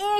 A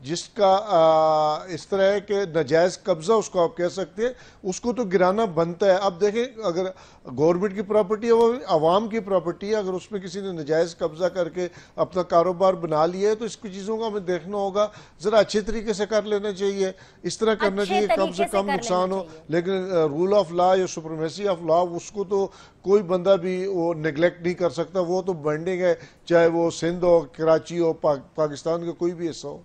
جس کا اس طرح ہے کہ ناجائز قبضہ اس کو آپ کہہ سکتے ہیں, اس کو تو گرانا بنتا ہے. اب دیکھیں اگر گورنمنٹ کی پراپرٹی ہے وہ عوام کی پراپرٹی ہے, اگر اس میں کسی نے ناجائز قبضہ کر کے اپنا کاروبار بنا لیا ہے تو اس کی چیزوں کو ہمیں دیکھنا ہوگا, ذرا اچھے طریقے سے کر لینا چاہیے, اس طرح کرنا چاہیے کم سے کم نقصان ہو. لیکن رول آف لا یا سپریمیسی آف لا اس کو تو کوئی بندہ بھی وہ نیگلیکٹ نہیں کر سکتا, وہ تو بینڈنگ ہے, چاہے وہ سندھ ہو, کراچی ہو, پاکستان کا کوئی بھی حصہ ہو.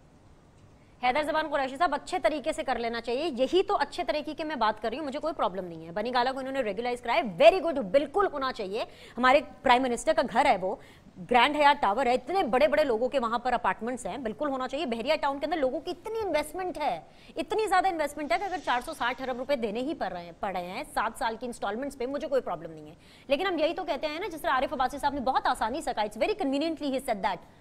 حیدر زبان قریشی صاحب اچھے طریقے سے کر لینا چاہیے, یہی تو اچھے طریقے کی میں بات کر رہی ہوں, مجھے کوئی پرابلم نہیں ہے. بنی گالا کو انہوں نے ریگولائز کرایا, ویری گڈ, بالکل ہونا چاہیے. ہمارے پرائم منسٹر کا گھر ہے, وہ گرینڈ حیات ٹاور ہے, اتنے بڑے بڑے لوگوں کے وہاں پر اپارٹمنٹس ہیں, بالکل ہونا چاہیے. بحریہ ٹاؤن کے اندر لوگوں کی اتنی انویسٹمنٹ ہے, اتنی زیادہ انویسٹمنٹ ہے کہ اگر 460 ارب روپے دینے ہی پڑ رہے ہیں 7 سال کی انسٹالمنٹس پہ, مجھے کوئی پرابلم نہیں ہے. لیکن ہم یہی تو کہتے ہیں نا, جس طرح عارف عباسی صاحب نے بہت آسانی سے کہا, it's very conveniently he said that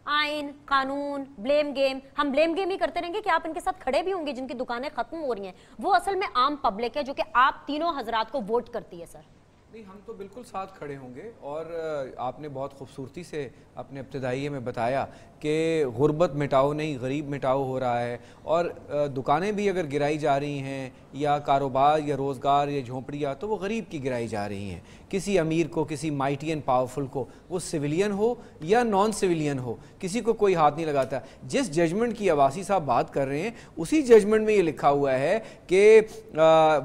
آئین, قانون, بلیم گیم. ہم بلیم گیم ہی کرتے رہیں گے کہ آپ ان کے ساتھ کھڑے بھی ہوں گے جن کی دکانیں ختم ہو رہی ہیں, وہ اصل میں عام پبلک ہے جو کہ آپ تینوں حضرات کو ووٹ کرتی ہے. سر نہیں, ہم تو بالکل ساتھ کھڑے ہوں گے, اور آپ نے بہت خوبصورتی سے اپنے ابتدائیے میں بتایا کہ غربت مٹاؤ نہیں غریب مٹاؤ ہو رہا ہے, اور دکانیں بھی اگر گرائی جا رہی ہیں یا کاروبار یا روزگار یا جھونپڑیاں, تو وہ غریب کی گرائی جا رہی ہیں. کسی امیر کو, کسی مائٹی اینڈ پاورفل کو, وہ سویلین ہو یا نان سویلین ہو, کسی کو کوئی ہاتھ نہیں لگاتا. جس ججمنٹ کی عباسی صاحب بات کر رہے ہیں, اسی ججمنٹ میں یہ لکھا ہوا ہے کہ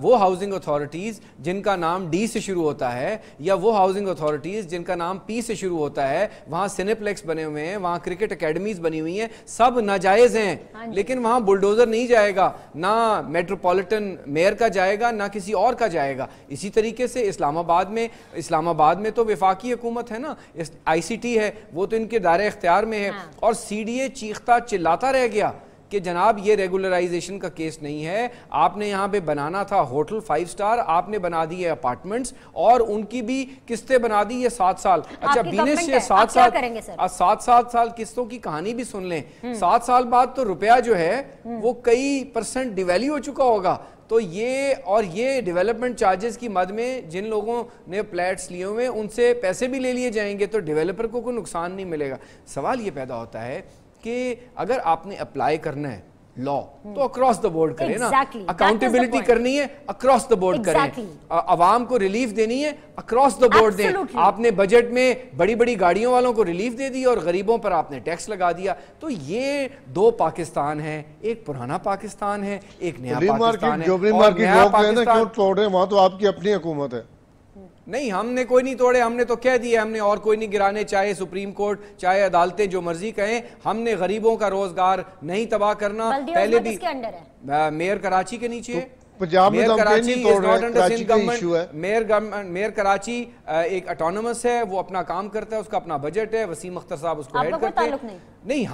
وہ ہاؤسنگ اتھارٹیز جن کا نام ڈی سے شروع ہوتا ہے, یا وہ ہاؤسنگ اتھارٹیز جن کا نام پی سے شروع ہوتا ہے, وہاں سینیپلیکس بنے ہوئے ہیں, وہاں کرکٹ اکیڈمیز بنی ہوئی ہیں, سب ناجائز ہیں. لیکن وہاں بلڈوزر نہیں جائے گا, نہ میٹروپولیٹن میئر کا جائے گا, نہ کسی اور کا جائے گا. اسی طریقے سے اسلام آباد میں تو وفاقی حکومت ہے نا, آئی سی ٹی ہے, وہ تو ان کے دائرہ اختیار میں ہے, اور سی ڈی اے چیختا چلاتا رہ گیا کہ جناب یہ ریگولرائزیشن کا کیس نہیں ہے, آپ نے یہاں پہ بنانا تھا ہوٹل 5 سٹار, آپ نے بنا دی ہے اپارٹمنٹس, اور ان کی بھی قسطیں بنا دی یہ 7 سال. اچھا بینس, یہ 7 سال قسطوں کی کہانی بھی سن لیں. 7 سال بعد تو روپیہ جو ہے وہ کئی % ڈیویلیو ہو چکا ہوگا. تو یہ ڈیولپمنٹ چارجز کی مد میں جن لوگوں نے فلیٹس لیے ہوئے ان سے پیسے بھی لے لیے جائیں گے, تو ڈیولپر کو کوئی نقصان نہیں ملے گا. سوال یہ پیدا ہوتا ہے کہ اگر آپ نے اپلائی کرنا ہے لا, تو اکراس دا بورڈ کریں نا, اکاؤنٹیبلٹی کرنی ہے اکراس دا بورڈ کریں, عوام کو ریلیف دینی ہے اکراس دا بورڈ دیں. آپ نے بجٹ میں بڑی بڑی گاڑیوں والوں کو ریلیف دے دی اور غریبوں پر آپ نے ٹیکس لگا دیا. تو یہ 2 پاکستان ہیں, ایک پرانا پاکستان ہے, ایک نیا پاکستان ہے. اور نیا پاکستان کیوں توڑ رہے ہیں, وہاں تو آپ کی اپنی حکومت ہے. نہیں, ہم نے کوئی نہیں توڑے, ہم نے تو کہہ دیا ہم نے اور کوئی نہیں گرانے, چاہے سپریم کورٹ چاہے عدالتیں جو مرضی کہیں, ہم نے غریبوں کا روزگار نہیں تباہ کرنا. پہلے بھی میئر کراچی کے نیچے, میئر کراچی ایک اٹونومس ہے, وہ اپنا کام کرتا ہے, اس کا اپنا بجٹ ہے, وسیم اختر صاحب اس کو ہیڈ کرتے ہیں. نہیں,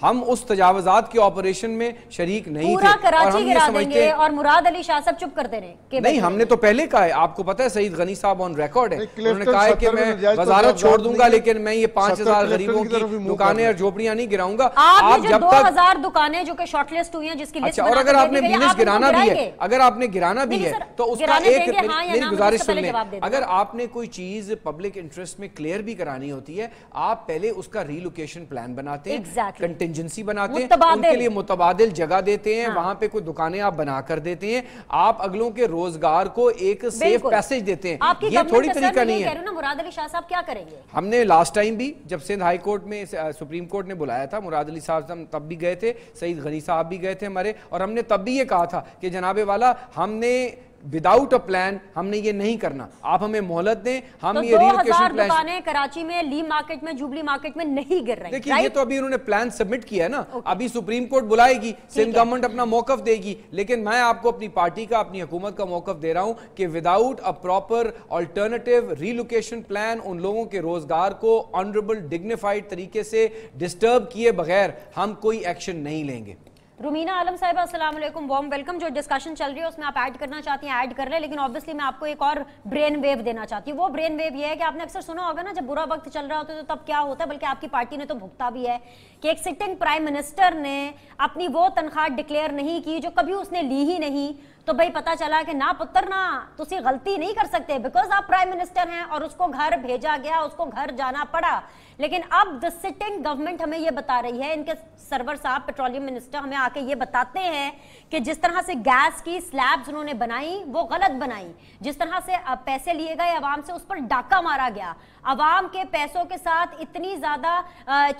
ہم اس تجاوزات کے آپریشن میں شریک نہیں تھے, پورا کراچی گرا دیں گے اور مراد علی شاہ صاحب چپ کرتے رہے. نہیں, ہم نے تو پہلے کہا ہے, آپ کو پتہ ہے سعید غنی صاحب آن ریکارڈ ہے, انہوں نے کہا ہے کہ میں وزارت چھوڑ دوں گا لیکن میں یہ 5000 غریبوں کی دکانیں اور جھوپڑیاں نہیں گراؤں گا. آپ جو 2000 دکانیں جو کہ شارٹ لسٹ ہوئی ہیں جس کی لسٹ اور اگر آپ نے بزنس گرانا بھی ہے, اگر آپ نے گرانا بھی ہے تو اس کا ایک میری گزارش سن لیں, اگر آپ نے کوئی چیز پبلک انٹرسٹ میں کلیئر بھی کرانی ہوتی ہے, آپ پہلے اس کا ری لوکیشن پلان بناتے ہیں, کنٹینجنسی بناتے ہیں, ان کے لیے متبادل جگہ دیتے ہیں, وہاں پہ کوئی دکانیں آپ بنا کر دیتے ہیں, آپ اگلوں کے روزگار کو ایک سیف پیسج دیتے ہیں. یہ تھوڑی طریقہ نہیں ہے. مراد علی شاہ صاحب کیا کریں گے؟ ہم نے لاسٹ ٹائم بھی جب سندھ ہائی کورٹ میں سپریم کورٹ نے بلایا تھا, مراد علی صاحب تب بھی گئے تھے, سعید غنی صاحب بھی گئے تھے ہمارے, اور ہم نے تب بھی یہ کہا تھا کہ جناب والا ہم نے وداؤٹ اے پلان ہم نے یہ نہیں کرنا, آپ ہمیں مہلت دیں. ہم یہ ری لوکیشن پلان, دکانیں کراچی میں لی مارکیٹ میں جوبلی مارکیٹ میں نہیں گر رہی. دیکھیں یہ تو ابھی انہوں نے پلان سبمٹ کیا ہے نا, ابھی سپریم کورٹ بلائے گی, سندھ گورنمنٹ اپنا موقف دے گی, لیکن میں آپ کو اپنی پارٹی کا اپنی حکومت کا موقف دے رہا ہوں کہ without a proper alternative relocation plan ان لوگوں کے روزگار کو آنریبل ڈگنیفائڈ طریقے سے ڈسٹرب کیے بغیر ہم کوئی ایکشن نہیں لیں گے. رومینہ عالم صاحبہ السلام علیکم, وارم ویلکم. جو ڈسکشن چل رہی ہے اس میں آپ ایڈ کرنا چاہتی ہیں ایڈ کر لیں, لیکن obviously میں آپ کو ایک اور برین ویو دینا چاہتی ہوں. وہ برین ویو یہ ہے کہ آپ نے اکثر سنا ہوگا نا, جب برا وقت چل رہا ہوتا ہے تو تب کیا ہوتا ہے, بلکہ آپ کی پارٹی نے تو بھگتا بھی ہے کہ ایک سٹنگ پرائم منسٹر نے اپنی وہ تنخواہ ڈکلیئر نہیں کی جو کبھی اس نے لی ہی نہیں, تو بھائی پتا چلا کہ نا پتر نا تسی غلطی نہیں کر سکتے بیکاز آپ پرائم منسٹر ہیں اور اس کو گھر بھیجا گیا, اس کو گھر جانا پڑا. لیکن اب the sitting گورنمنٹ ہمیں یہ بتا رہی ہے, ان کے سرور صاحب پیٹرولیم منسٹر ہمیں آ کے یہ بتاتے ہیں کہ جس طرح سے گیس کی سلیبز انہوں نے بنائی وہ غلط بنائی, جس طرح سے پیسے لیے گئے عوام سے اس پر ڈاکہ مارا گیا, عوام کے پیسوں کے ساتھ اتنی زیادہ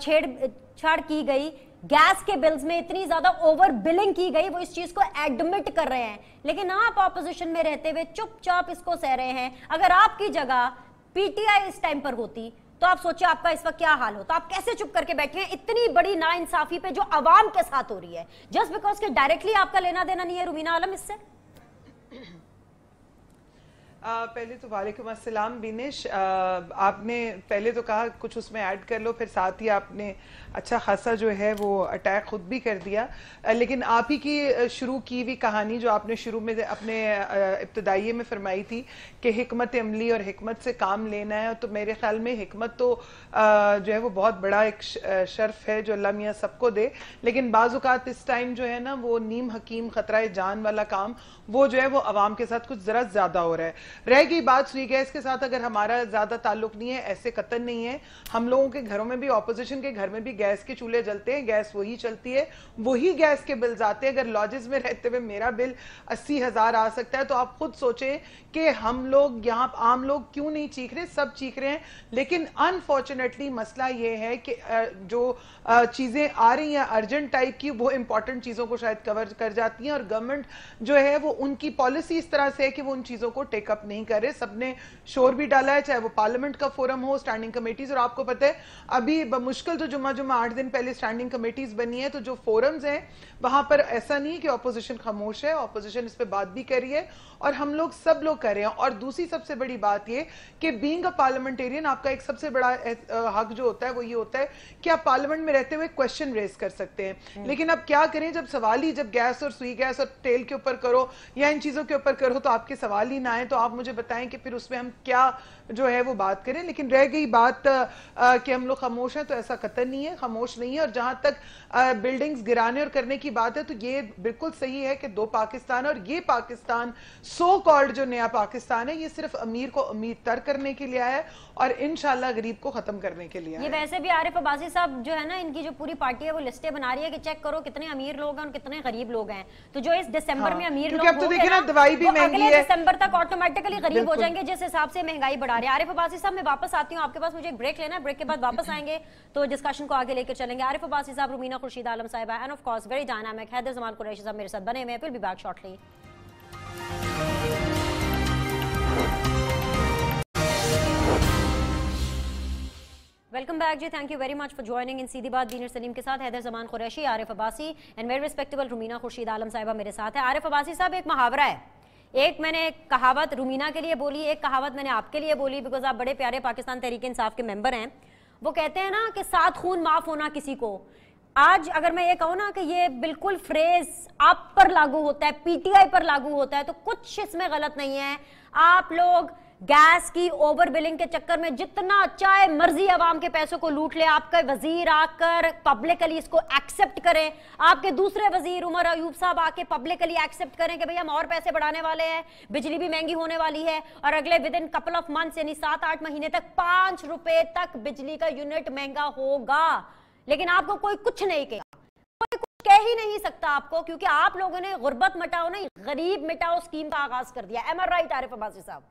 چھیڑ چھاڑ کی گئی, گیس کے بلز میں اتنی زیادہ اوور بلنگ کی گئی, وہ اس چیز کو ایڈمٹ کر رہے ہیں. لیکن آپ اپوزیشن میں رہتے ہوئے چپ چاپ اس کو سہ رہے ہیں. اگر آپ کی جگہ P T I us time پر ہوتی تو آپ سوچیں آپ کا اس وقت کیا حال ہوتا. آپ کیسے چپ کر کے بیٹھے ہیں اتنی بڑی نا انصافی پہ جو عوام کے ساتھ ہو رہی ہے, جسٹ بیکاز کہ ڈائریکٹلی آپ کا لینا دینا نہیں ہے رومینہ عالم اس سے. پہلے تو وعلیکم السلام بینش, آپ نے پہلے تو کہا کچھ اس میں ایڈ کر لو, پھر ساتھ ہی آپ نے اچھا خاصا جو ہے وہ اٹیک خود بھی کر دیا. لیکن آپ ہی کی شروع کی ہوئی کہانی جو آپ نے شروع میں اپنے ابتدائیے میں فرمائی تھی کہ حکمت عملی اور حکمت سے کام لینا ہے, تو میرے خیال میں حکمت تو جو ہے وہ بہت بڑا ایک شرف ہے جو اللہ میاں سب کو دے. لیکن بعض اوقات اس ٹائم جو ہے نا وہ نیم حکیم خطرہ جان والا کام وہ جو ہے وہ عوام کے ساتھ کچھ ذرا زیادہ ہو رہا ہے. رہ گئی بات سوئی گیس کے ساتھ, اگر ہمارا زیادہ تعلق نہیں ہے, ایسے قطن نہیں ہے. ہم لوگوں کے گھروں میں بھی, اپوزیشن کے گھر میں بھی گیس کے چولہے جلتے ہیں, گیس وہی چلتی ہے, وہی گیس کے بلز آتے ہیں. اگر لاجز میں رہتے ہوئے میرا بل 80,000 آ سکتا ہے تو آپ خود سوچیں کہ ہم لوگ یہاں عام لوگ کیوں نہیں چیخ رہے, سب چیخ رہے ہیں. لیکن انفارچونیٹلی مسئلہ یہ ہے کہ جو چیزیں آ رہی ہیں ارجنٹ ٹائپ کی, وہ امپورٹنٹ چیزوں کو شاید کور کر جاتی ہیں, اور گورنمنٹ جو ہے وہ ان کی پالیسی اس طرح سے ہے کہ وہ ان چیزوں کو ٹیک اپ نہیں کر رہے. سب نے شور بھی ڈالا ہے, چاہے وہ پارلیمنٹ کا فورم ہو, اسٹینڈنگ کمیٹیز, اور آپ کو پتہ ہے ابھی بمشکل تو جمعہ 8 دن پہلے اسٹینڈنگ کمیٹیز بنی ہے, تو جو فورمز ہیں وہاں پر ایسا نہیں کہ اپوزیشن خاموش ہے, اپوزیشن اس پہ بات بھی کر رہی ہے اور ہم لوگ سب لوگ کر رہے ہیں. اور دوسری سب سے بڑی بات یہ کہ بینگ اے پارلیمنٹیرین آپ کا ایک سب سے بڑا حق جو ہوتا ہے وہ یہ ہوتا ہے کہ آپ پارلیمنٹ میں رہتے ہوئے کویسچن ریز کر سکتے ہیں. لیکن اب کیا کریں جب سوال ہی جب گیس اور سوئی گیس اور تیل کے اوپر کرو یا ان چیزوں کے اوپر کرو تو آپ کے سوال ہی نہ آئے, تو آپ مجھے بتائیں کہ پھر اس میں ہم کیا جو ہے وہ بات کریں. لیکن رہ گئی بات کہ ہم لوگ خاموش ہیں, تو ایسا قطعی نہیں ہے, خاموش نہیں ہے. اور جہاں تک بلڈنگز گرانے اور کرنے کی بات ہے تو یہ بالکل صحیح ہے کہ 2 پاکستان, اور یہ پاکستان سو کالڈ جو نیا پاکستان ہے یہ صرف امیر کو امیر تر کرنے کے لیے آیا ہے اور انشاءاللہ غریب کو ختم کرنے کے لیے. یہ ویسے بھی عارف عباسی صاحب جو ہے نا, ان کی جو پوری پارٹی ہے وہ لسٹیں بنا رہی ہے کہ چیک کرو کتنے امیر لوگ ہیں اور کتنے غریب لوگ ہیں. تو جو اس دسمبر میں امیر لوگ اب تو دیکھیں نا دوائی بھی مہنگی ہے, اگلے دسمبر تک آٹومیٹکلی غریب ہو جائیں گے جس حساب سے مہنگائی بڑھا رہے ہیں. عارف عباسی صاحب میں واپس آتی ہوں آپ کے پاس, مجھے ایک بریک لینا ہے, بریک کے بعد واپس آئیں گے تو ڈسکشن کو آگے لے کر چلیں گے. عارف عباسی صاحب, رومینہ خورشید عالم صاحبہ, and of course very dynamic Haider Zaman Qureshi صاحب میرے ساتھ بنے ہوئے ہیں. We'll be back shortly. Welcome back جی, thank you very much for joining in Seedhi Baat. دینر سلیم کے ساتھ Haider Zaman Qureshi, Arif Abbasi and very respectable Rumina Khurshid Alam صاحبہ میرے ساتھ ہے. عارف عباسی صاحب, ایک محاورہ ہے, ایک میں نے کہاوت رومینہ کے لیے بولی, ایک کہاوت میں نے آپ کے لیے بولی بیکاز آپ بڑے پیارے پاکستان تحریک انصاف کے ممبر ہیں. وہ کہتے ہیں نا کہ 7 خون معاف ہونا کسی کو. آج اگر میں یہ کہوں نا کہ یہ بالکل فریز آپ پر لاگو ہوتا ہے, پی ٹی آئی پر لاگو ہوتا ہے, تو کچھ اس میں غلط نہیں ہے. آپ لوگ گیس کی اوور بلنگ کے چکر میں جتنا چاہے مرضی عوام کے پیسوں کو لوٹ لے, آپ کا وزیر آ کر پبلکلی اس کو ایکسپٹ کریں, آپ کے دوسرے وزیر عمر ایوب صاحب آ کے پبلکلی ایکسپٹ کریں کہ بھئی ہم اور پیسے بڑھانے والے ہیں, بجلی بھی مہنگی ہونے والی ہے, اور اگلے ودن کپل آف منتھس یعنی 7-8 مہینے تک 5 روپے تک بجلی کا یونٹ مہنگا ہوگا. لیکن آپ کو کوئی کچھ نہیں کہا, کوئی کچھ کہہ ہی نہیں سکتا آپ کو, کیونکہ آپ لوگوں نے غربت مٹاؤ نہیں غریب مٹاؤ اسکیم کا آغاز کر دیا. ایم آر رائٹ عارف عباسی صاحب؟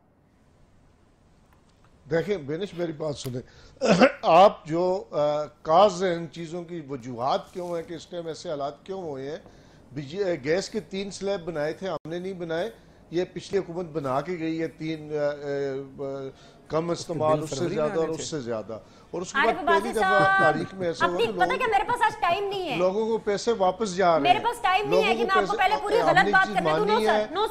دیکھیں بینش میری بات سنیں, آپ جو کاز ہیں ان چیزوں کی وجوہات کیوں ہیں کہ اس ٹائم ایسے حالات کیوں ہوئے ہیں. گیس کے 3 سلیب بنائے تھے, ہم نے نہیں بنائے, یہ پچھلی حکومت بنا کے گئی ہے 3 کم استعمال, اس سے زیادہ اور اس سے زیادہ, اور اس کے بعد پہلی دفعہ تاریخ میں ایسا ہوا کہ میرے پاس آج ٹائم نہیں ہے, لوگوں کو پیسے واپس جا رہے ہیں. میرے پاس ٹائم نہیں ہے کہ میں آپ کو پہلے پوری غلط بات کرنے دوں. نو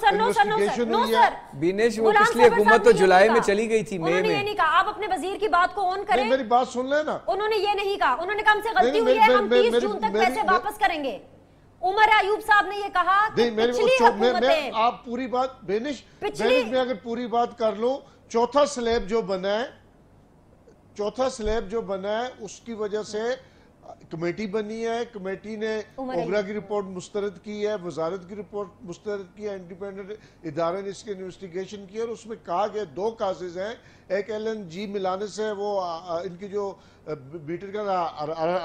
سر, بینش وہ پچھلی حکومت تو جولائی میں چلی گئی تھی, انہوں نے یہ نہیں کہا. آپ اپنے وزیر کی بات کو آن کریں, میری بات سن لیں نا. انہوں نے یہ نہیں کہا, انہوں نے کہا ہم سے غلطی ہوئی ہے, ہم 30 جون تک پیسے واپس کریں گے. عمر ایوب صاحب نے یہ کہا کہ پچھلی حکومتیں, آپ پوری بات بینش میں اگر پوری بات کر لوں, چوتھا سلیب جو بنا ہے اس کی وجہ سے کمیٹی بنی ہے, کمیٹی نے اوگرا کی رپورٹ مسترد کی ہے, وزارت کی رپورٹ مسترد کی ہے, انڈیپینڈنٹ ادارے نے اس کی انویسٹیگیشن کی ہے, اور اس میں کہا گیا 2 کازز ہیں. ایک LNG ملانے سے وہ ان کی جو بیٹر کا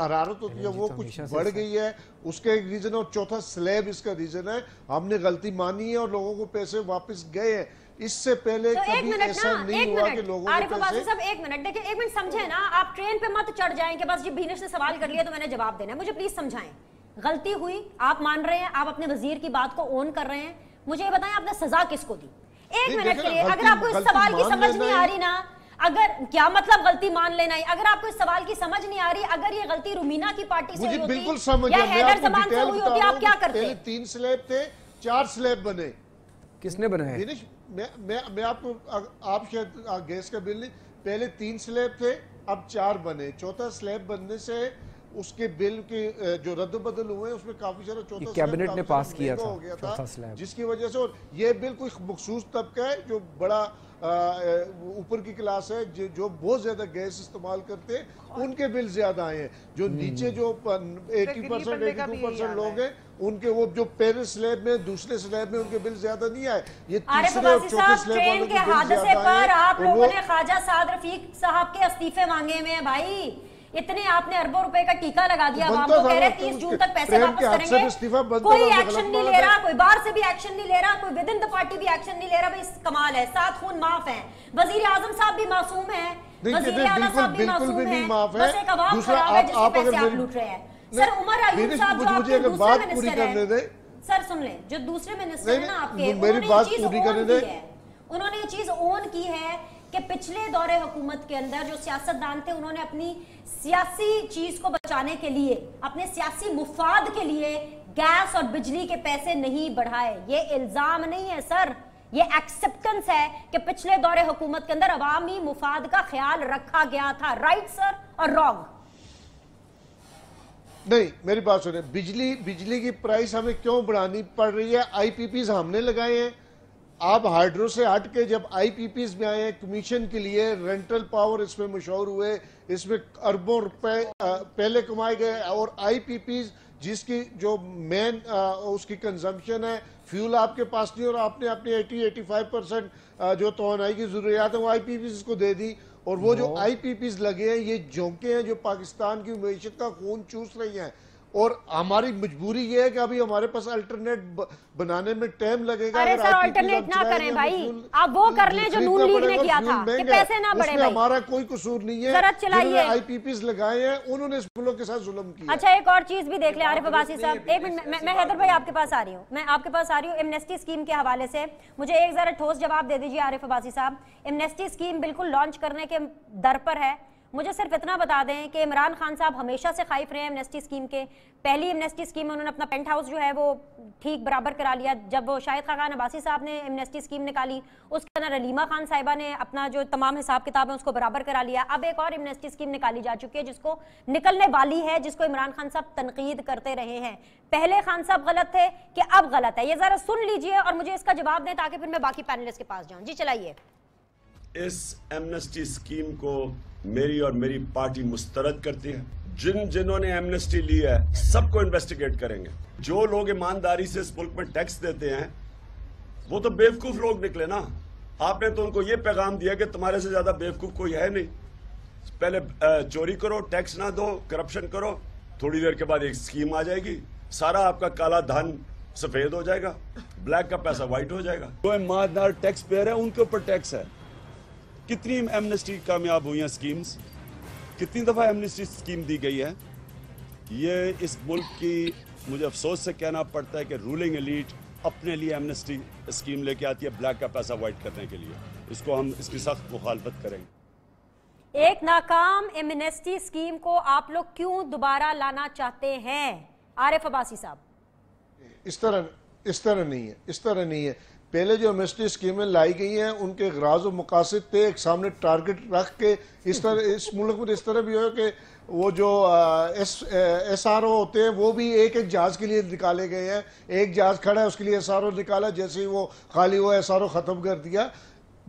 حرارت ہوتی ہے وہ کچھ بڑھ گئی ہے, اس کا ایک ریزن ہے, اور چوتھا سلیب اس کا ریزن ہے. ہم نے غلطی مانی ہے اور لوگوں کو پیسے واپس گئے ہیں. اس سے پہلے کبھی ایسا نہیں ہوا کہ لوگوں عارف عباسی صاحب ایک منٹ دیکھیں, ایک منٹ سمجھیں نا, آپ ٹرین پہ مت چڑھ جائیں کہ بس جی بینش نے سوال کر لیا تو میں نے جواب دینا ہے. مجھے پلیز سمجھائیں, غلطی ہوئی, آپ مان رہے ہیں, آپ اپنے وزیر کی بات کو اون کر رہے ہیں, مجھے یہ بتائیں آپ نے سزا کس کو دی؟ ایک منٹ کے لیے, اگر آپ کو اس سوال کی سمجھ نہیں آ رہی نا, اگر کیا مطلب غلطی مان لینا ہے, اگر آپ کو اس سوال کی سمجھ نہیں آ رہی, اگر یہ غلطی رومینہ کی پارٹی سے ہوئی ہوتی یا حیدر زمان سے ہوئی ہوتی, آپ کیا کرتے؟ پہلے 3 سلیب تھے, 4 سلیب بنے. کس نے بنائے؟ میں آپ شاید گیس کا بل نہیں, پہلے 3 سلیب تھے, اب 4 بنے. چوتھا سلیب بننے سے اس کے بل کی جو رد و بدل ہوئے اس میں کافی سارا چوتھا کیبنٹ نے پاس کیا ہو گیا تھا, جس کی وجہ سے, اور یہ بل کوئی مخصوص طبقہ ہے جو بڑا اوپر کی کلاس ہے, جو بہت زیادہ گیس استعمال کرتے ہیں, ان کے بل زیادہ آئے ہیں. جو نیچے جو 80% 82% لوگ ہیں, ان کے وہ جو پہلے سلیب میں دوسرے سلیب میں ان کے بل زیادہ نہیں آئے. یہ تیسرے اور چوتھے سلیب والوں کے بل زیادہ آئے ہیں. آپ لوگوں نے خواجہ سعد رفیق صاحب کے استعفے مانگے ہوئے ہیں بھائی, اتنے آپ نے اربوں روپے کا ٹیکہ لگا دیا, عوام کو کہہ رہے 30 جون تک پیسے واپس کریں گے, کوئی ایکشن نہیں لے رہا, کوئی باہر سے بھی ایکشن نہیں لے رہا, کوئی ودن دی پارٹی بھی ایکشن نہیں لے رہا. بھائی کمال ہے, 7 خون معاف ہیں, وزیر اعظم صاحب بھی معصوم ہیں, وزیر اعلیٰ صاحب بھی معصوم ہیں, بس ایک عوام خراب ہے جس کے پیسے آپ لوٹ رہے ہیں. سر عمر ایوب صاحب جو آپ کے دوسرے منسٹر ہیں, سر سن لیں, جو دوسرے منسٹر ہیں نا آپ کے, انہوں نے یہ چیز اون کی ہے, انہوں نے یہ چیز اون کی ہے کہ پچھلے دور حکومت کے اندر جو سیاستدان تھے انہوں نے اپنی سیاسی چیز کو بچانے کے لیے, اپنے سیاسی مفاد کے لیے گیس اور بجلی کے پیسے نہیں بڑھائے. یہ الزام نہیں ہے سر, یہ ایکسپٹنس ہے کہ پچھلے دور حکومت کے اندر عوامی مفاد کا خیال رکھا گیا تھا. رائٹ سر اور رانگ؟ نہیں, میری بات سنیں, بجلی کی پرائس ہمیں کیوں بڑھانی پڑ رہی ہے؟ IPPs ہم نے لگائے ہیں. آپ ہائیڈرو سے ہٹ کے جب IPPs میں آئے ہیں کمیشن کے لیے, رینٹل پاور اس میں مشہور ہوئے, اس میں اربوں روپے پہلے کمائے گئے, اور IPPs جس کی جو مین اس کی کنزمپشن ہے, فیول آپ کے پاس نہیں, اور آپ نے اپنی 80-85% جو توانائی کی ضروریات ہیں وہ IPPs کو دے دی. اور وہ جو IPPs لگے ہیں یہ جھونکے ہیں جو پاکستان کی معیشت کا خون چوس رہی ہیں, اور ہماری مجبوری یہ ہے کہ ابھی ہمارے پاس الٹرنیٹ بنانے میں ٹائم لگے گا. ارے سر الٹرنیٹ نہ کریں بھائی, آپ وہ کر لیں جو نون لیگ نے کیا تھا کہ پیسے نہ بڑھے. اس میں ہمارا کوئی قصور نہیں ہے, جنہوں نے IPPs لگائے ہیں انہوں نے اس ملک کے ساتھ ظلم کیا. اچھا ایک اور چیز بھی دیکھ لیں عارف عباسی صاحب, ایک منٹ, میں حیدر بھائی آپ کے پاس آ رہی ہوں, ایمنیسٹی اسکیم کے حوالے سے مجھے ایک ذرا ٹھوس جواب دے دیجیے عارف عباسی صاحب. ایمنیسٹی اسکیم بالکل لانچ کرنے کے در پر ہے, مجھے صرف اتنا بتا دیں کہ عمران خان صاحب ہمیشہ سے خائف رہے ہیں ایمنیسٹی اسکیم کے. پہلی ایمنیسٹی اسکیم میں انہوں نے اپنا پینٹ ہاؤس جو ہے وہ ٹھیک برابر کرا لیا, جب وہ شاہد خاقان عباسی صاحب نے ایمنیسٹی اسکیم نکالی اس کے اندر علیمہ خان صاحبہ نے اپنا جو تمام حساب کتاب ہے اس کو برابر کرا لیا. اب ایک اور ایمنیسٹی اسکیم نکالی جا چکی ہے جس کو نکلنے والی ہے, جس کو عمران خان صاحب تنقید کرتے رہے ہیں. پہلے خان صاحب غلط تھے کہ اب غلط ہے, یہ ذرا سن لیجئے اور مجھے اس کا جواب دیں تاکہ پھر میں باقی پینلسٹ کے پاس جاؤں. جی چلائیے. اس ایمنسٹی اسکیم کو میری اور میری پارٹی مسترد کرتی ہے. جنہوں نے ایمنسٹی لی ہے سب کو انویسٹیگیٹ کریں گے. جو لوگ ایمانداری سے اس ملک میں ٹیکس دیتے ہیں وہ تو بیوقوف لوگ نکلے نا. آپ نے تو ان کو یہ پیغام دیا کہ تمہارے سے زیادہ بیوقوف کوئی ہے نہیں. پہلے چوری کرو, ٹیکس نہ دو, کرپشن کرو, تھوڑی دیر کے بعد ایک اسکیم آ جائے گی, سارا آپ کا کالا دھن سفید ہو جائے گا, بلیک کا پیسہ وائٹ ہو جائے گا. جو ایماندار ٹیکس پیئر ہے ان کے اوپر ٹیکس ہے. کتنی ایمنسٹی کامیاب ہوئی ہیں اسکیمز, کتنی دفعہ ایمنسٹی اسکیم دی گئی ہے. یہ اس ملک کی مجھے افسوس سے کہنا پڑتا ہے کہ رولنگ ایلیٹ اپنے لیے ایمنسٹی اسکیم لے کے آتی ہے بلیک کا پیسہ وائٹ کرنے کے لیے. اس کو ہم اس کی سخت مخالفت کریں گے. ایک ناکام ایمنسٹی اسکیم کو آپ لوگ کیوں دوبارہ لانا چاہتے ہیں عارف عباسی صاحب؟ اس طرح نہیں ہے. پہلے جو ایمنسٹی اسکیمیں لائی گئی ہیں ان کے غراض و مقاصد تھے ایک سامنے ٹارگٹ رکھ کے. اس ملک میں اس طرح بھی ہو کہ وہ جو SRO ہوتے ہیں وہ بھی ایک جہاز کے لیے نکالے گئے ہیں. ایک جہاز کھڑا ہے اس کے لیے SRO نکالا, جیسے ہی وہ خالی ہوا SRO ختم کر دیا.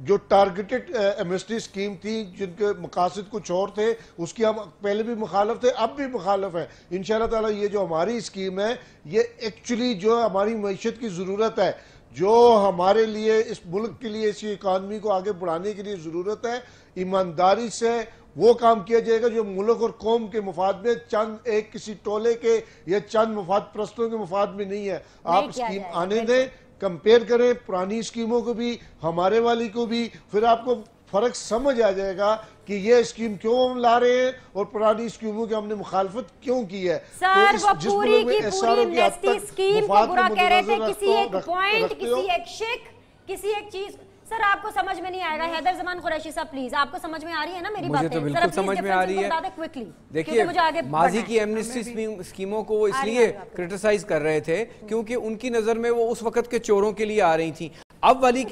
جو ٹارگیٹڈ ایمنسٹی اسکیم تھی جن کے مقاصد کچھ اور تھے اس کی ہم پہلے بھی مخالف تھے اب بھی مخالف ہیں انشاءاللہ تعالی. یہ جو ہماری اسکیم ہے یہ ایکچولی جو ہماری معیشت کی ضرورت ہے, جو ہمارے لیے اس ملک کے لیے اس اکانومی کو آگے بڑھانے کے لیے ضرورت ہے, ایمانداری سے وہ کام کیا جائے گا جو ملک اور قوم کے مفاد میں چند ایک کسی ٹولے کے یا چند مفاد پرستوں کے مفاد میں نہیں ہے. آپ اسکیم آنے دیں, کمپیئر کریں پرانی اسکیموں کو بھی ہمارے والی کو بھی, پھر آپ کو فرق سمجھ آ جائے گا کہ یہ اسکیم کیوں ہم لا رہے ہیں اور پرانی اسکیموں کی ہم نے مخالفت کیوں کی ہے. سر وہ پوری کی پوری ایمنسٹی اسکیم کو برا کہہ رہے تھے, کسی ایک پوائنٹ, کسی ایک شک, کسی ایک چیز. سر آپ کو سمجھ میں نہیں آئے گا. حیدر زمان قریشی صاحب پلیز, آپ کو سمجھ میں آ رہی ہے نا میری باتیں؟ مجھے تو بالکل سمجھ میں آ رہی ہے. دیکھیے ماضی کی ایمنسٹی اسکیموں کو وہ اس لیے کرٹیسائز کر رہے تھے کیونکہ ان کی نظر میں وہ اس وقت کے چوروں کے لیے آ رہی تھیں. اب والی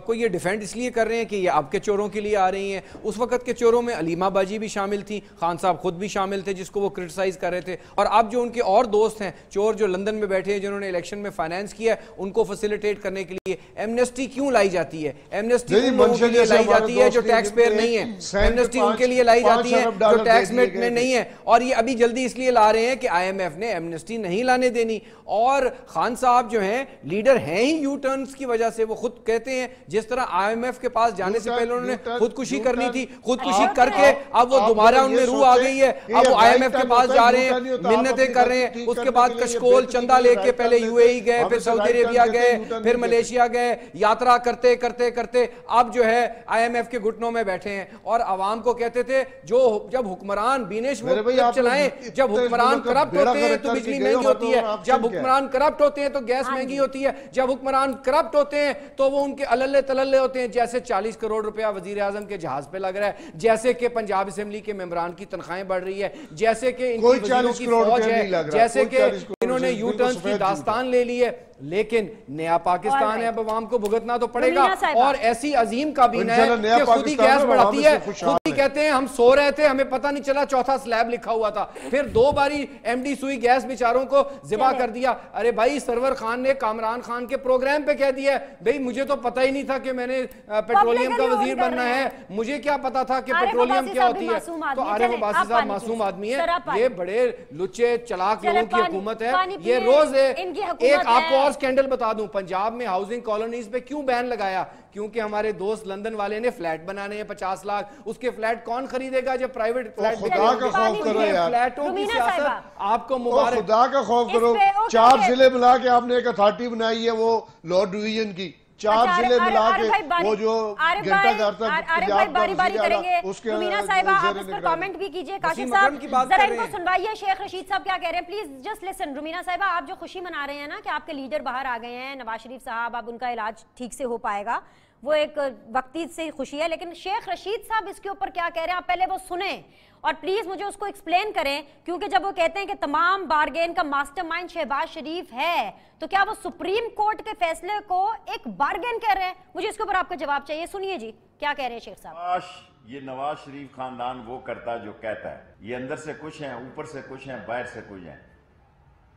کو یہ ڈیفینڈ اس لیے کر رہے ہیں کہ یہ اب کے چوروں کے لیے آ رہی ہیں. اس وقت کے چوروں میں علیمہ باجی بھی شامل تھی, خان صاحب خود بھی شامل تھے جس کو وہ کرٹیسائز کر رہے تھے, اور اب جو ان کے اور دوست ہیں چور جو لندن میں بیٹھے ہیں جنہوں نے الیکشن میں فائنانس کیا ہے, ان کو فیسیلیٹیٹ کرنے کے لیے ایمنسٹی کیوں لائی جاتی ہے؟ ایمنسٹی ان لوگوں کے لیے لائی جاتی ہے جو ٹیکس پیئر نہیں ہے, ایمنسٹی ان کے لیے لائی جاتی ہے جو ٹیکس میٹ میں نہیں ہے. اور یہ ابھی جلدی اس لیے لا رہے ہیں کہ آئی ایم ایف نے ایمنسٹی نہیں لانے دینی. اور خان صاحب جو ہیں لیڈر ہیں ہی یو ٹرنز کی وجہ سے, وہ خود کہتے ہیں جس طرح آئی ایم ایف کے پاس جانے سے پہلے انہوں نے خودکشی کرنی تھی, خودکشی کر کے اب وہ دوبارہ ان میں روح آ گئی ہے, اب وہ آئی ایم ایف کے پاس جا رہے ہیں, منتیں کر رہے ہیں. اس کے بعد کشکول چندہ لے کے پہلے یو اے ای گئے, پھر سعودی عربیہ گئے, پھر ملیشیا گئے, یاترا کرتے کرتے کرتے اب جو ہے آئی ایم ایف کے گھٹنوں میں بیٹھے ہیں. اور عوام کو کہتے تھے جب حکمران بینش وہ چلائیں, جب حکمران کرپٹ ہوتے ہیں تو بجلی مہنگی ہوتی ہے, جب حکمران کرپٹ ہوتے ہیں تو گیس مہنگی ہوتی ہے, جب حکمران کرپٹ ہوتے ہیں تو وہ ان کے اللے تللے ہوتے ہیں. جیسے 40 کروڑ روپیہ وزیر اعظم کے جہاز پہ لگ رہا ہے, جیسے کہ پنجاب اسمبلی کے ممبران کی تنخواہیں بڑھ رہی ہے, جیسے کہ ان کی وزیروں کی فوج ہے, جیسے کہ انہوں نے یو ٹرنز کی داستان لے لی ہے. لیکن نیا پاکستان ہے, اب عوام کو بھگتنا تو پڑے گا. اور ایسی عظیم کابینہ ہے کہ خود ہی گیس بڑھاتی ہے, خود ہی کہتے ہیں ہم سو رہے تھے ہمیں پتہ نہیں چلا چوتھا سلیب لکھا ہوا تھا, پھر 2 باری ایم ڈی سوئی گیس بیچاروں کو ذبح کر دیا. ارے بھائی سرور خان نے کامران خان کے پروگرام پہ کہہ دیا ہے بھئی مجھے تو پتہ ہی نہیں تھا کہ میں نے پیٹرولیم کا وزیر بننا ہے, مجھے کیا پتا تھا کہ پیٹرولیم کیا ہوتی ہے. تو عارف عباسی صاحب معصوم آدمی ہے, یہ بڑے لچے چلاک لوگوں کی حکومت ہے. یہ روز ایک آپ کو اور سکینڈل بتا دوں, پنجاب میں ہاؤسنگ کالونیز پہ کیوں بین لگایا؟ کیونکہ ہمارے دوست لندن والے نے فلیٹ بنانے ہیں 50 لاکھ, اس کے فلیٹ کون خریدے گا جب پرائیویٹ فلیٹ؟ خدا کا خوف کرو یار, فلیٹوں کی سیاست آپ کو مبارک. خدا کا خوف کرو. 4 ضلع ملا کے آپ نے ایک اتھارٹی بنائی ہے وہ لارڈ ڈویژن کی, 4 ضلع ملا کے وہ جو گھنٹہ گھر تک پنجاب باری باری کریں گے. رومینہ صاحبہ آپ اس پر کامنٹ بھی کیجئے. کاشف صاحب ذرا ان کو سنوائیے, شیخ رشید صاحب کیا کہہ رہے ہیں, پلیز جسٹ لسن. رومینہ صاحبہ آپ جو خوشی منا رہے ہیں نا کہ آپ کے لیڈر باہر آ گئے ہیں, نواز شریف صاحب, اب ان کا علاج ٹھیک سے ہو پائے گا, وہ ایک وقتی سے خوشی ہے. لیکن شیخ رشید صاحب اس کے اوپر کیا کہہ رہے ہیں آپ پہلے وہ سنیں اور پلیز مجھے اس کو ایکسپلین کریں, کیونکہ جب وہ کہتے ہیں کہ تمام بارگین کا ماسٹر مائنڈ شہباز شریف ہے, تو کیا وہ سپریم کورٹ کے فیصلے کو ایک بارگین کہہ رہے ہیں؟ مجھے اس کے اوپر آپ کا جواب چاہیے. سنیے جی کیا کہہ رہے ہیں شیخ صاحب. یہ نواز شریف خاندان وہ کرتا جو کہتا ہے, یہ اندر سے کچھ ہیں, اوپر سے کچھ ہیں, باہر سے کچھ ہیں.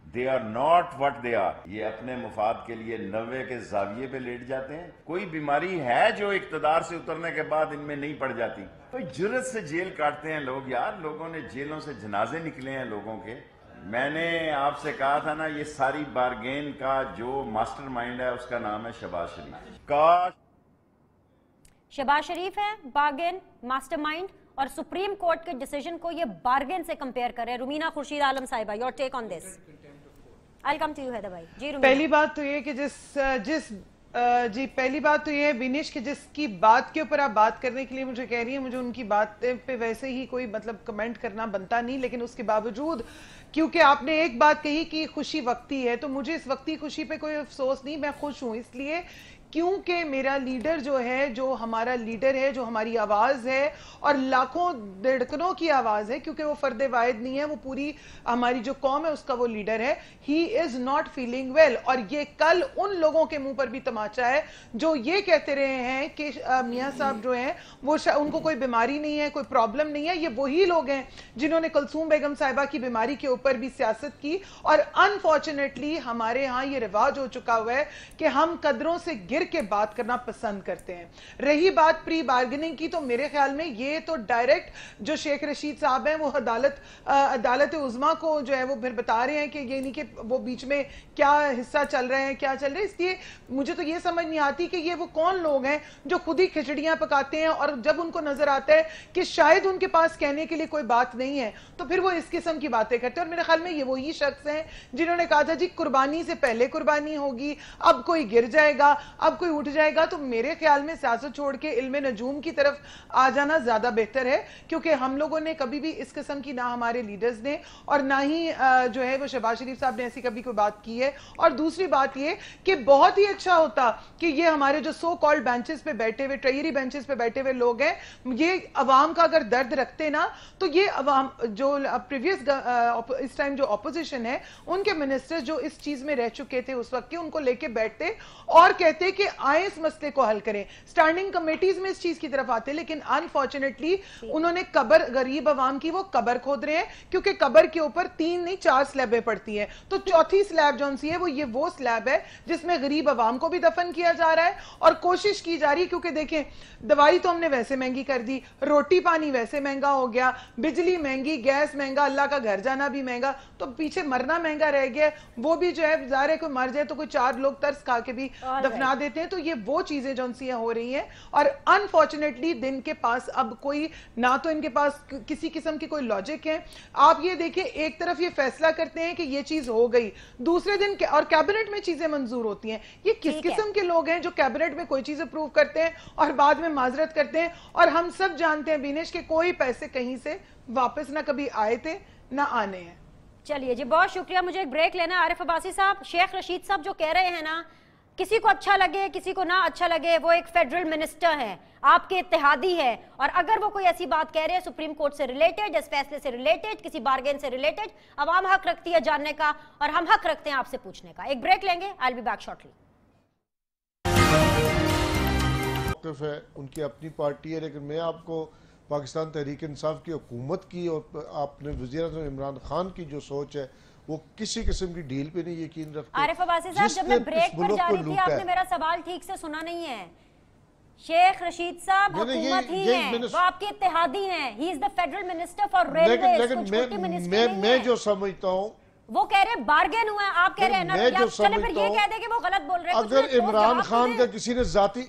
They are not what they are. یہ اپنے مفاد کے لیے 90 کے زاویے پہ لیٹ جاتے ہیں. کوئی بیماری ہے جو اقتدار سے اترنے کے بعد ان میں نہیں پڑ جاتی. کوئی جرت سے جیل کاٹتے ہیں لوگ یار, لوگوں نے جیلوں سے جنازے نکلے ہیں لوگوں کے. میں نے آپ سے کہا تھا نا, یہ ساری بارگین کا جو ماسٹر مائنڈ ہے اس کا نام ہے شہباز شریف. کاش شہباز شریف ہے بارگین ماسٹر مائنڈ, اور سپریم کورٹ کے ڈیسیجن کو یہ بارگین سے کمپیئر کرے. Romina Khurshid Alam Sahiba, your take on this. I'll come to you, Haider بھائی. جی رومینہ. پہلی بات تو یہ کہ پہلی بات تو یہ ہے بینش کہ جس کی بات کے اوپر آپ بات کرنے کے لیے مجھے کہہ رہی ہیں, مجھے ان کی بات پہ ویسے ہی کوئی مطلب کمنٹ کرنا بنتا نہیں, لیکن اس کے باوجود کیونکہ آپ نے ایک بات کہی کہ خوشی وقتی ہے, تو مجھے اس وقتی خوشی پہ کوئی افسوس نہیں. میں خوش ہوں اس لیے کیونکہ میرا لیڈر جو ہے, جو ہمارا لیڈر ہے, جو ہماری آواز ہے اور لاکھوں دھڑکنوں کی آواز ہے, کیونکہ وہ فرد واحد نہیں ہے, وہ پوری ہماری جو قوم ہے اس کا وہ لیڈر ہے. ہی از ناٹ فیلنگ ویل. اور یہ کل ان لوگوں کے منہ پر بھی تماچا ہے جو یہ کہتے رہے ہیں کہ میاں صاحب جو ہیں وہ ان کو کوئی بیماری نہیں ہے, کوئی پرابلم نہیں ہے. یہ وہی لوگ ہیں جنہوں نے کلثوم بیگم صاحبہ کی بیماری کے اوپر بھی سیاست کی. اور انفارچونیٹلی ہمارے ہاں یہ رواج ہو چکا ہوا ہے کہ ہم قدروں سے گر گر کے بات کرنا پسند کرتے ہیں. رہی بات پری بارگننگ کی تو میرے خیال میں یہ تو ڈائریکٹ جو شیخ رشید صاحب ہیں وہ عدالت عظمیٰ کو جو ہے وہ پھر بتا رہے ہیں کہ یہ نہیں کہ وہ بیچ میں کیا حصہ چل رہے ہیں کیا چل رہے ہیں. اس لیے مجھے تو یہ سمجھ نہیں آتی کہ یہ وہ کون لوگ ہیں جو خود ہی کھچڑیاں پکاتے ہیں اور جب ان کو نظر آتا ہے کہ شاید ان کے پاس کہنے کے لیے کوئی بات نہیں ہے تو پھر وہ اس قسم کی باتیں کرتے ہیں. اور میرے خیال میں یہ وہی شخص ہیں جنہوں نے کہا تھا جی قربانی سے پہلے قربانی ہوگی, اب کوئی گر جائے گا, اب کوئی اٹھ جائے گا. تو میرے خیال میں سیاست چھوڑ کے علم نجوم کی طرف آ جانا زیادہ بہتر ہے, کیونکہ ہم لوگوں نے کبھی بھی اس قسم کی نہ ہمارے لیڈرز نے اور نہ ہی جو ہے وہ شہباز شریف صاحب نے ایسی کبھی کوئی بات کی ہے. اور دوسری بات یہ کہ بہت ہی اچھا ہوتا کہ یہ ہمارے جو سو کالڈ بینچز پہ بیٹھے ہوئے ٹریری بینچز پہ بیٹھے ہوئے لوگ ہیں یہ عوام کا اگر درد رکھتے نا تو یہ عوام جو پریویس اس ٹائم جو اپوزیشن ہے ان کے منسٹرز جو اس چیز میں رہ چکے تھے اس وقت کے ان کو لے کے بیٹھتے اور کہتے کہ آئیں اس مسئلے کو حل کریں. سٹینڈنگ کمیٹیز میں اس چیز کی طرف آتے, لیکن انفارچونیٹلی انہوں نے قبر غریب عوام کی وہ قبر کھود رہے ہیں, کیونکہ قبر کے اوپر 3 نہیں 4 سلیبیں پڑتی ہیں. تو چوتھی سلیب جون سی ہے وہ سلیب ہے جس میں غریب عوام کو بھی دفن کیا جا رہا ہے اور کوشش کی جا رہی ہے. کیونکہ دیکھیں دوائی تو ہم نے ویسے مہنگی کر دی, روٹی پانی ویسے مہنگا ہو گیا, بجلی مہنگی, گیس مہنگا, اللہ کا گھر جانا بھی مہنگا, تو پیچھے مرنا مہنگا رہ گیا. وہ بھی جو ہے ظاہر ہے کوئی مر جائے تو کوئی 4 لوگ ترس کھا کے بھی دفنا دیتے ہیں. تو یہ وہ چیزیں جون سی ہو رہی ہیں اور انفارچونیٹلی دن کے پاس اب کوئی نہ تو ان کے پاس کسی قسم کی کوئی لاجک ہے. آپ یہ دیکھیں ایک طرف یہ فیصلہ کرتے ہیں کہ یہ چیز ہو گئی, دوسرے دن اور کیبنٹ میں چیزیں منظور ہوتی ہیں. یہ کس قسم کے لوگ ہیں جو کیبنٹ میں کوئی چیز اپروو کرتے ہیں اور بعد میں معذرت کرتے ہیں؟ اور ہم سب جانتے ہیں بینش کہ کوئی پیسے کہیں سے واپس نہ کبھی آئے تھے نہ آنے ہیں. چلیے جی بہت شکریہ, مجھے ایک بریک لینا ہے. عارف عباسی صاحب, شیخ رشید صاحب جو کہہ رہے ہیں نا کسی کو اچھا لگے کسی کو نہ اچھا لگے, وہ ایک فیڈرل منسٹر ہے, آپ کے اتحادی ہے, اور اگر وہ کوئی ایسی بات کہہ رہے ہیں سپریم کورٹ سے ریلیٹڈ, اس فیصلے سے ریلیٹڈ, کسی بارگین سے ریلیٹڈ, عوام حق رکھتی ہے جاننے کا اور ہم حق رکھتے ہیں آپ سے پوچھنے کا. ایک بریک لیں گے, I'll be back shortly. موقف ہے ان کی اپنی پارٹی ہے, لیکن میں آپ کو پاکستان تحریک انصاف کی حکومت کی اور آپ نے وزیر اعظم عمران خان کی جو سوچ ہے وہ کسی قسم کی ڈیل پہ نہیں یقین رکھتے. عارف عباسی صاحب جب میں بریک پر جا رہی تھی آپ نے میرا سوال ٹھیک سے سنا نہیں ہے. شیخ رشید صاحب حکومت ہی ہیں, وہ آپ کے اتحادی ہیں, he is the federal minister for railways. میں جو سمجھتا ہوں وہ کہہ رہے بارگین ہوا ہے, آپ کہہ رہے ہیں نا, چلے پھر یہ کہہ دیں کہ وہ غلط بول رہے ہیں. اگر عمران خان کا کسی نے ذاتی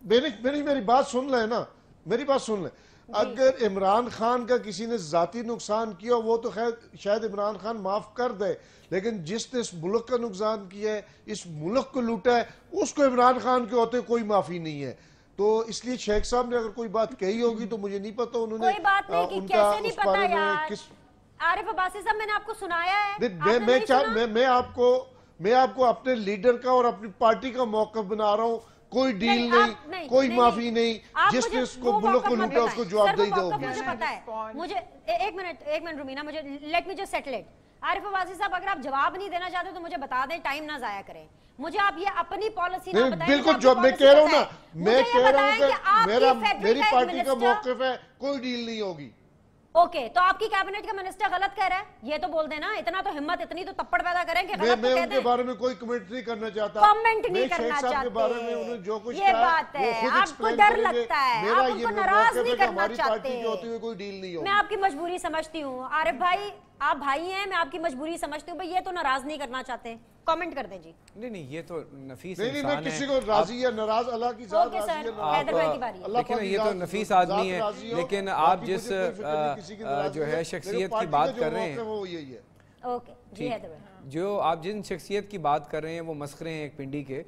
میری بات سن لیں نا, میری بات سن لیں, اگر عمران خان کا کسی نے ذاتی نقصان کیا وہ تو خیر شاید عمران خان معاف کر دے, لیکن جس نے اس ملک کا نقصان کیا ہے, اس ملک کو لوٹا ہے, اس کو عمران خان کے ہوتے کوئی معافی نہیں ہے. تو اس لیے شیخ صاحب نے اگر کوئی بات کہی ہوگی تو مجھے نہیں پتا انہوں نے کوئی بات نہیں کی, کیسے نہیں پتا یار. عارف عباسی صاحب میں نے آپ کو سنایا ہے, میں آپ کو اپنے لیڈر کا اور اپنی پارٹی کا موقف بنا رہا ہوں. کوئی ڈیل نہیں, کوئی معافی نہیں, جس نے اس کو ملک کو لوٹا اس کو جواب دے دو. مجھے پتا ہے, مجھے ایک منٹ رومینا, مجھے let me just settle it. Arif Abbasi صاحب اگر آپ جواب نہیں دینا چاہتے تو مجھے بتا دیں, ٹائم نہ ضائع کریں. مجھے آپ یہ اپنی پالیسی نہ بتائیں. بالکل جو میں کہہ رہا ہوں نا, میں کہہ رہا ہوں کہ میری پارٹی کا موقف ہے کوئی ڈیل نہیں ہوگی. اوکے, تو آپ کی کیبنٹ کا منسٹر غلط کہہ رہا ہے, یہ تو بول دیں نا, اتنا تو ہمت, اتنی تو تپڑ پیدا کریں کہ غلط تو کہہ دیں. میں ان کے بارے میں کوئی کمنٹ نہیں کرنا چاہتا, کمنٹ نہیں کرنا چاہتے, یہ بات ہے. آپ کو ڈر لگتا ہے, آپ ان کو ناراض نہیں کرنا چاہتے. میں آپ کی مجبوری سمجھتی ہوں عارف بھائی, آپ بھائی ہیں, میں آپ کی مجبوری سمجھتی ہوں, بھئی یہ تو ناراض نہیں کرنا چاہتے. کامنٹ کر دیں جی. نہیں یہ تو نفیس انسان ہے. نہیں میں کسی کو راضی یا ناراض اللہ کی ذات راضی ہے. حیدر بھائی کی باری ہے. دیکھیں یہ تو نفیس آدمی ہے, لیکن آپ جس جو ہے شخصیت کی بات کر رہے ہیں, اوکے جی حیدر بھائی, جو آپ جن شخصیت کی بات کر رہے ہیں وہ مسخرے ہیں ایک پنڈی کے,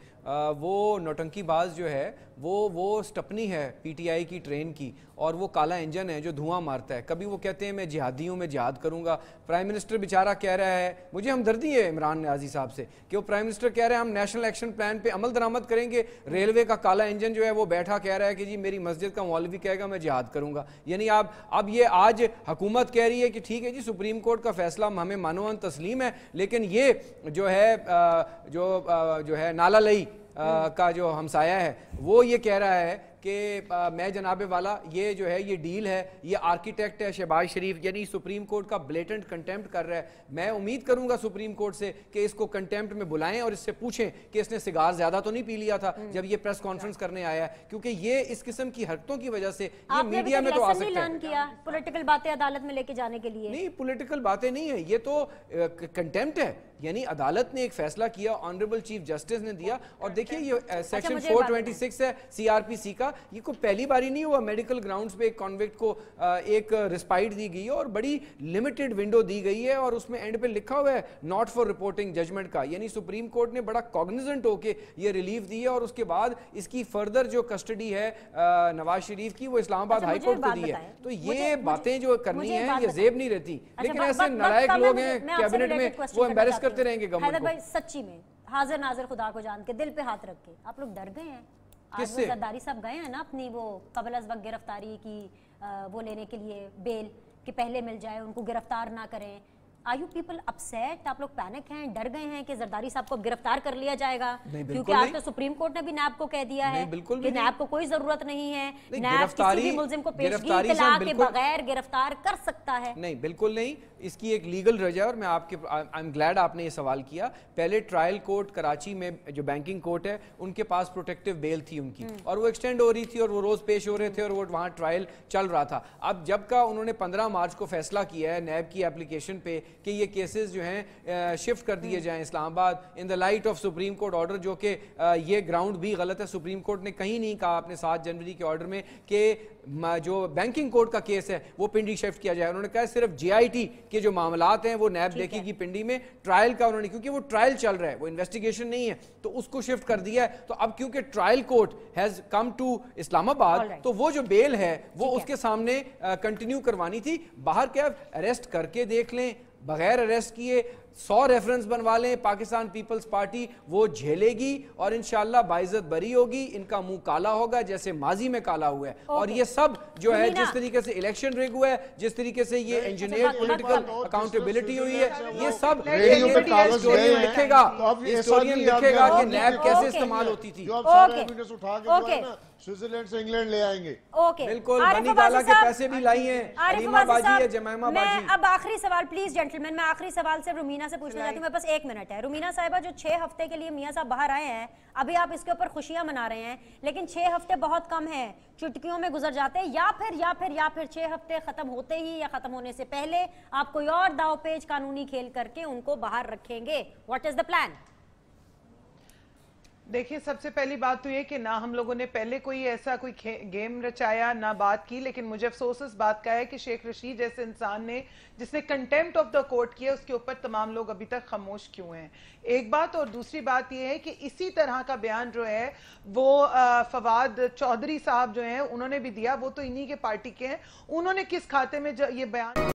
وہ نوٹنکی باز جو ہے وہ سٹپنی ہے پی ٹی آئی کی ٹرین کی, اور وہ کالا انجن ہے جو دھواں مارتا ہے. کبھی وہ کہتے ہیں میں جہادی ہوں, میں جہاد کروں گا. پرائم منسٹر بیچارہ کہہ رہا ہے, مجھے ہمدردی ہے عمران نیازی صاحب سے, کہ وہ پرائم منسٹر کہہ رہے ہیں ہم نیشنل ایکشن پلان پہ عمل درآمد کریں گے. ریلوے کا کالا انجن جو ہے وہ بیٹھا کہہ رہا ہے کہ جی میری مسجد کا مولوی کہے گا میں جہاد کروں گا. یعنی اب یہ آج حکومت کہہ رہی ہے کہ ٹھیک ہے جی سپریم کورٹ کا فیصلہ ہمیں مانوان تسلیم ہے, لیکن یہ جو ہے نالا لئی کا جو ہمسایہ ہے وہ یہ کہہ رہا ہے کہ کہ میں جناب والا یہ جو ہے یہ ڈیل ہے, یہ آرکیٹیکٹ ہے شہباز شریف, یعنی سپریم کورٹ کا بلیٹنٹ کنٹیمپٹ کر رہا ہے. میں امید کروں گا سپریم کورٹ سے کہ اس کو کنٹیمپٹ میں بلائیں اور اس سے پوچھیں کہ اس نے سگار زیادہ تو نہیں پی لیا تھا جب یہ پریس کانفرنس کرنے آیا ہے, کیونکہ یہ اس قسم کی حرکتوں کی وجہ سے یہ میڈیا میں تو آ سکتا ہے. پولیٹیکل باتیں عدالت میں لے کے جانے کے لیے نہیں, پولیٹیکل باتیں نہیں ہیں, یہ تو کنٹیمپٹ ہے. یعنی عدالت نے ایک فیصلہ کیا, آنریبل چیف جسٹس نے دیا, اور دیکھیں یہ سیکشن 426 ہے سی آر پی سی کا, یہ کوئی پہلی باری نہیں ہوا. میڈیکل گراؤنڈز پہ ایک کانوکٹ کو ایک رسپائٹ دی گئی ہے اور بڑی لمیٹڈ ونڈو دی گئی ہے, اور اس میں اینڈ پہ لکھا ہوا ہے ناٹ فار رپورٹنگ ججمنٹ کا. یعنی سپریم کورٹ نے بڑا کوگنیزنٹ ہو کے یہ ریلیف دی ہے, اور اس کے بعد اس کی فردر جو کسٹڈی ہے نواز شریف کی وہ اسلام آباد ہائی کورٹ کو دی ہے. تو یہ باتیں جو کرنی ہیں یہ زیب نہیں رہتی, لیکن ایسے نالائق لوگ ہیں کیبنٹ میں وہ ایمبیرس کرتے رہیں گے گورنمنٹ کو. بھائی سچی میں حاضر ناظر خدا کو جان کے دل پہ ہاتھ رکھ کے آپ لوگ ڈر گئے ہیں؟ آج وہ زرداری صاحب گئے ہیں نا اپنی وہ قبل از وقت گرفتاری کی وہ لینے کے لیے بیل کہ پہلے مل جائے, ان کو گرفتار نہ کریں. Are you people upset? آپ لوگ پینک ہیں, ڈر گئے ہیں کہ زرداری صاحب کو گرفتار کر لیا جائے گا؟ کیونکہ آج تو سپریم کورٹ نے بھی نیب کو کہہ دیا ہے کہ نیب کو کوئی ضرورت نہیں ہے, نیب کسی بھی ملزم کو پیشگی اطلاع کے بغیر گرفتار کر سکتا ہے. نہیں, بالکل نہیں, اس کی ایک لیگل رجا ہے. اور میں آپ کے آئی ایم گلیڈ آپ نے یہ سوال کیا. پہلے ٹرائل کورٹ کراچی میں جو بینکنگ کورٹ ہے ان کے پاس پروٹیکٹیو بیل تھی ان کی, اور وہ ایکسٹینڈ ہو رہی تھی اور وہ روز پیش ہو رہے تھے اور وہ وہاں ٹرائل چل رہا تھا. اب جب کا انہوں نے 15 مارچ کو فیصلہ کیا ہے نیب کی اپلیکیشن پہ کہ یہ کیسز جو ہیں شفٹ کر دیے جائیں Islamabad in the light of supreme court order, جو کہ یہ گراؤنڈ بھی غلط ہے. سپریم کورٹ نے کہیں نہیں کہا اپنے 7 جنوری کے آرڈر میں کہ جو بینکنگ کورٹ کا کیس ہے وہ پنڈی شفٹ کیا جائے. انہوں نے کہا صرف جے آئی ٹی کے جو معاملات ہیں وہ نیب دیکھے گی پنڈی میں. ٹرائل کا انہوں نے, کیونکہ وہ ٹرائل چل رہا ہے, وہ انویسٹیگیشن نہیں ہے, تو اس کو شفٹ کر دیا ہے. تو اب کیونکہ trial court has come to Islamabad, تو وہ جو بیل ہے وہ اس کے سامنے کنٹینیو کروانی تھی. باہر کیا اریسٹ کر کے دیکھ لیں, بغیر اریسٹ کیے 100 ریفرنس بنوا لیں, پاکستان پیپلز پارٹی وہ جھیلے گی اور انشاءاللہ باعزت بری ہوگی. ان کا منہ کالا ہوگا جیسے ماضی میں کالا ہوا ہے. اور یہ سب جو ہے جس طریقے سے الیکشن ریگ ہوا ہے, جس طریقے سے یہ انجینئر پولیٹیکل اکاؤنٹیبلٹی ہوئی ہے, یہ سب ہسٹورین لکھے گا, ہسٹورین لکھے گا کہ نیب کیسے استعمال ہوتی تھی. سوئٹزرلینڈ سے انگلینڈ لے آئیں گے. بالکل, بنی گالا کے پیسے بھی لائی ہیں علیمہ باجی ہے, جمائمہ باجی. اب آخری سوال پلیز جنٹلمین, میں آخری سوال سے رومینہ سے پوچھنا چاہتی ہوں, میں بس 1 منٹ ہے. رومینہ صاحبہ جو 6 ہفتے کے لیے میاں صاحب باہر آئے ہیں, ابھی آپ اس کے اوپر خوشیاں منا رہے ہیں, لیکن 6 ہفتے بہت کم ہیں, چٹکیوں میں گزر جاتے ہیں. یا پھر 6 ہفتے ختم ہوتے ہی یا ختم ہونے سے پہلے آپ کوئی اور داؤ پیچ قانونی کھیل کر کے ان کو باہر رکھیں گے. What is the plan? دیکھیں, سب سے پہلی بات تو یہ کہ نہ ہم لوگوں نے پہلے کوئی ایسا کوئی گیم رچایا نہ بات کی, لیکن مجھے افسوس اس بات کا ہے کہ شیخ رشید جیسے انسان نے جس نے کنٹیمپٹ آف دا کورٹ کیا, اس کے اوپر تمام لوگ ابھی تک خاموش کیوں ہیں. ایک بات, اور دوسری بات یہ ہے کہ اسی طرح کا بیان جو ہے وہ فواد چودھری صاحب جو ہیں انہوں نے بھی دیا, وہ تو انہی کے پارٹی کے ہیں. انہوں نے کس کھاتے میں یہ بیان